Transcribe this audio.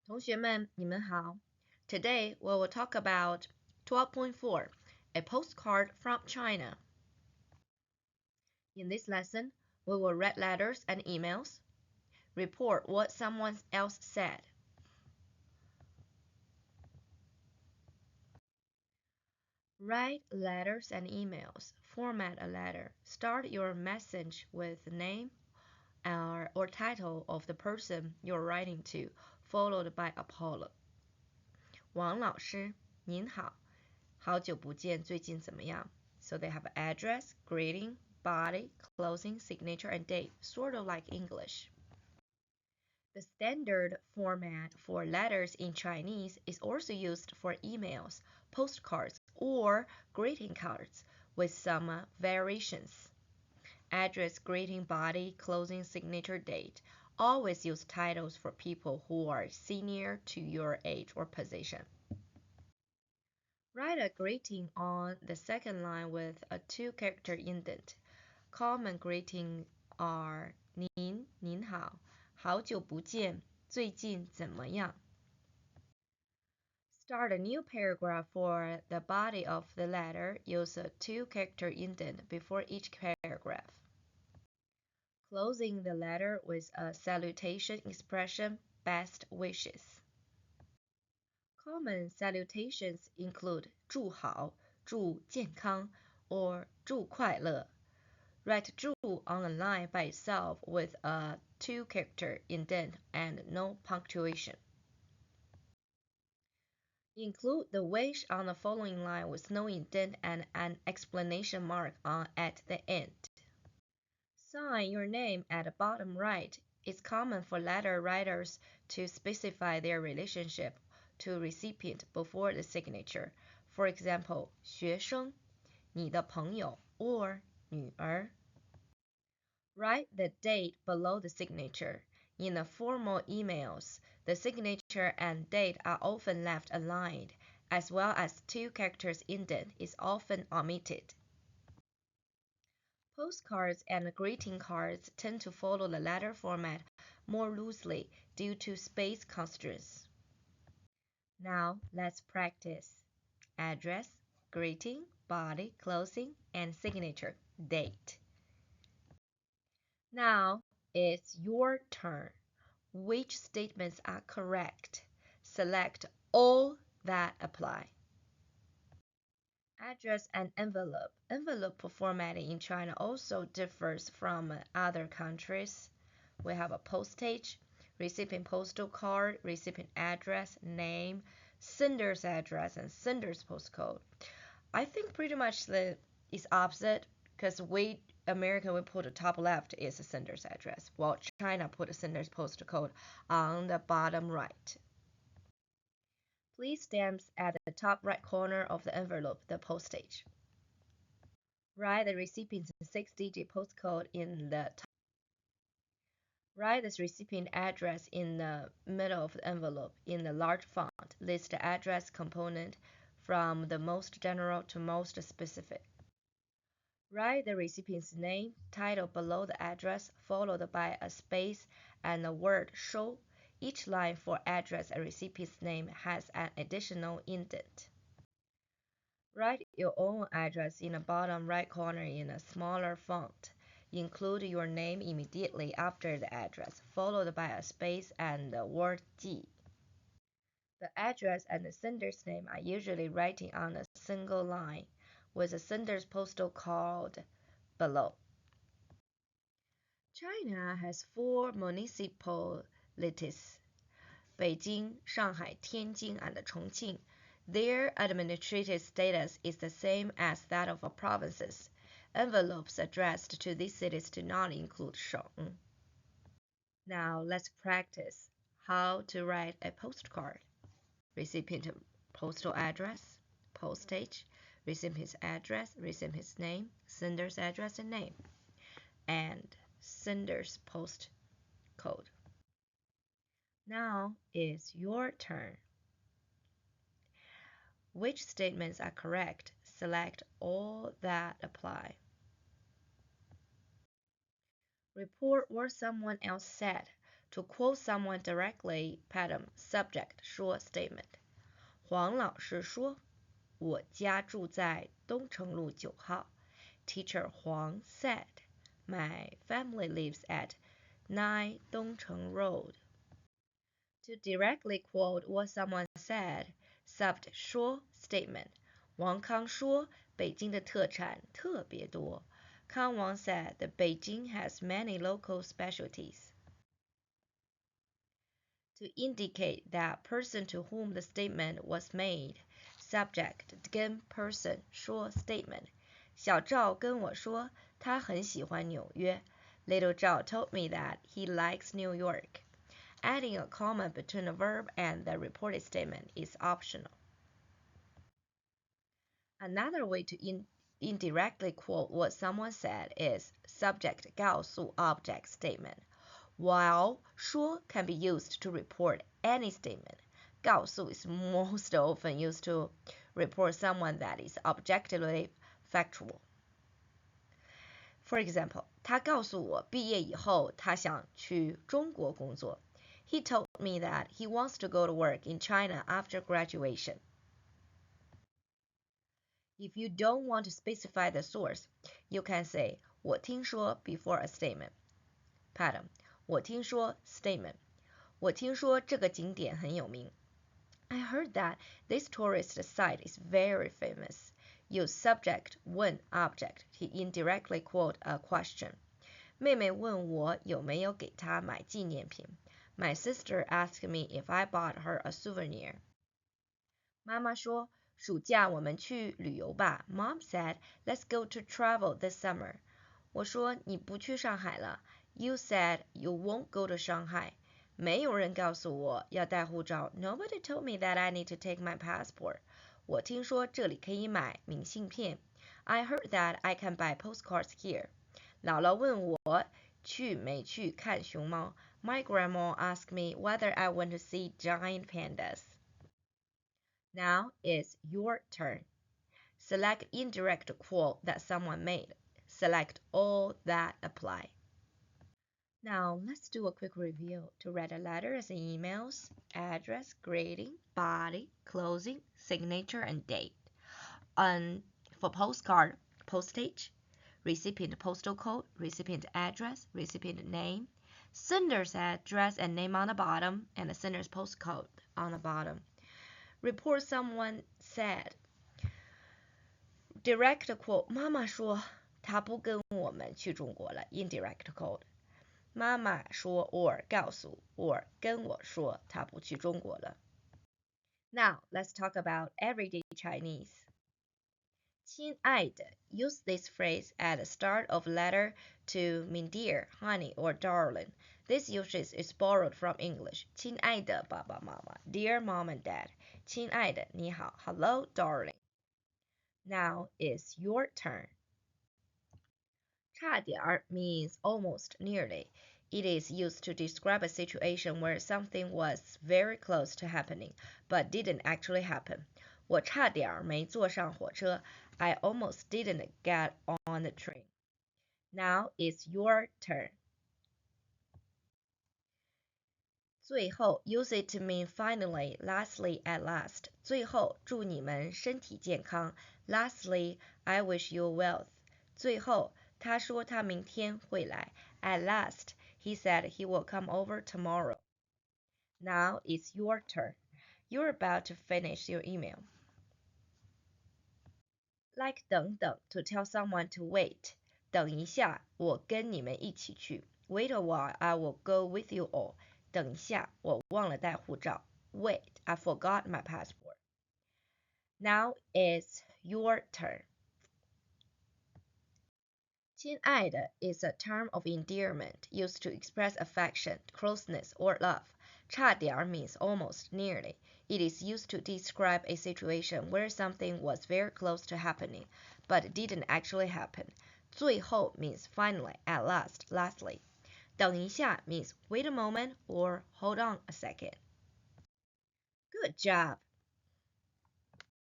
同学们，你们好。Today we will talk about 12.4, a postcard from China. In this lesson, we will read letters and emails, report what someone else said. Write letters and emails. Format a letter. Start your message with the name or title of the person you're writing to, followed by Apollo. 王老师，您好，好久不见，最近怎么样？ So they have address, greeting, body, closing, signature, and date, sort of like English. The standard format for letters in Chinese is also used for emails, postcards, or greeting cards, with some variations. Address, greeting, body, closing, signature, date. Always use titles for people who are senior to your age or position. Write a greeting on the second line with a two-character indent. Common greetings are 您好，好久不见，最近怎么样? Start a new paragraph for the body of the letter. Use a two-character indent before each paragraph. Closing the letter with a salutation expression, best wishes. Common salutations include 祝好, 祝健康, or 祝快乐. Write 祝 on a line by itself with a two-character indent and no punctuation. Include the wish on the following line with no indent and an exclamation mark at the end. Sign your name at the bottom right. It's common for letter writers to specify their relationship to recipient before the signature. For example, 学生, 你的朋友, or 女儿. Write the date below the signature. In the formal emails, the signature and date are often left aligned, as well as two characters indent is often omitted. Postcards and greeting cards tend to follow the letter format more loosely due to space constraints. Now let's practice. Address, greeting, body, closing, and signature, date. Now it's your turn. Which statements are correct? Select all that apply. Address and envelope. Envelope formatting in China also differs from other countries. We have a postage, recipient postal card, recipient address, name, sender's address, and sender's postcode. I think pretty much it's opposite because American, we put the top left is the sender's address, while China put the sender's postal code on the bottom right. Please stamps at the top right corner of the envelope, the postage. Write the recipient's 6-digit postcode in the top. Write the recipient address in the middle of the envelope in the large font. List the address component from the most general to most specific. Write the recipient's name, title below the address, followed by a space and the word 收. Each line for address and recipient's name has an additional indent. Write your own address in the bottom right corner in a smaller font. Include your name immediately after the address, followed by a space and the word 寄. The address and the sender's name are usually written on a single line, with the sender's postal code below. China has 4 municipalities: Beijing, Shanghai, Tianjin, and Chongqing. Their administrative status is the same as that of provinces. Envelopes addressed to these cities do not include 省. Now let's practice how to write a postcard. Recipient postal address, postage, recipient's address, recipient's name, sender's address and name, and sender's post code. Now it's your turn. Which statements are correct? Select all that apply. Report what someone else said. To quote someone directly, pattern subject 说 statement. 黄老师说，我家住在东城路9号。Teacher Huang said, my family lives at 9 Dongcheng Road. To directly quote what someone said, subject 说 statement. 王康说，北京的特产特别多。Kang Wang said that Beijing has many local specialties. To indicate that person to whom the statement was made, subject 跟 person 说 statement. 小赵跟我说，他很喜欢纽约。Little Zhao told me that he likes New York. Adding a comma between a verb and the reported statement is optional. Another way to indirectly quote what someone said is subject 告诉 object statement. While 说 can be used to report any statement, 告诉 is most often used to report someone that is objectively factual. For example, 他告诉我毕业以后他想去中国工作。He told me that he wants to go to work in China after graduation. If you don't want to specify the source, you can say 我听说 before a statement. Pattern 我听说 statement. 我听说这个景点很有名。I heard that this tourist site is very famous. Use subject 问 object to indirectly quote a question. 妹妹问我有没有给她买纪念品。My sister asked me if I bought her a souvenir. 妈妈说，暑假我们去旅游吧。Mom said, let's go to travel this summer. 我说，你不去上海了。You said you won't go to Shanghai. 没有人告诉我要带护照。Nobody told me that I need to take my passport. 我听说这里可以买明信片。I heard that I can buy postcards here. 姥姥问我去没去看熊猫。My grandma asked me whether I went to see giant pandas. Now it's your turn. Select indirect quote that someone made. Select all that apply. Now let's do a quick review to write a letter as emails, address, greeting, body, closing, signature, and date. For postcard, postage, recipient postal code, recipient address, recipient name, sender's address and name on the bottom, and the sender's postcode on the bottom. Report someone said. Direct quote 妈妈说她不跟我们去中国了 Indirect quote 妈妈说 or 告诉 or 跟我说她不去中国了 Now let's talk about everyday Chinese. 亲爱的 Use this phrase at the start of a letter to mean dear, honey, or darling. This usage is borrowed from English. 亲爱的爸爸妈妈 Dear mom and dad. 亲爱的你好 Hello, darling. Now it's your turn. 差点儿 means almost nearly. It is used to describe a situation where something was very close to happening, but didn't actually happen. 我差点儿没坐上火车. I almost didn't get on the train. Now it's your turn. 最后 use it to mean finally, lastly, at last. 最后祝你们身体健康. Lastly, I wish you wealth. 最后他说他明天会来. At last, he said he will come over tomorrow. Now it's your turn. You're about to finish your email. Like 等等 to tell someone to wait. 等一下，我跟你们一起去. Wait a while, I will go with you all. 等一下，我忘了带护照. Wait, I forgot my passport. Now it's your turn. 亲爱的 is a term of endearment used to express affection, closeness, or love. 差点儿 means almost, nearly. It is used to describe a situation where something was very close to happening, but didn't actually happen. 最后 means finally, at last, lastly. 等一下 means wait a moment or hold on a second. Good job!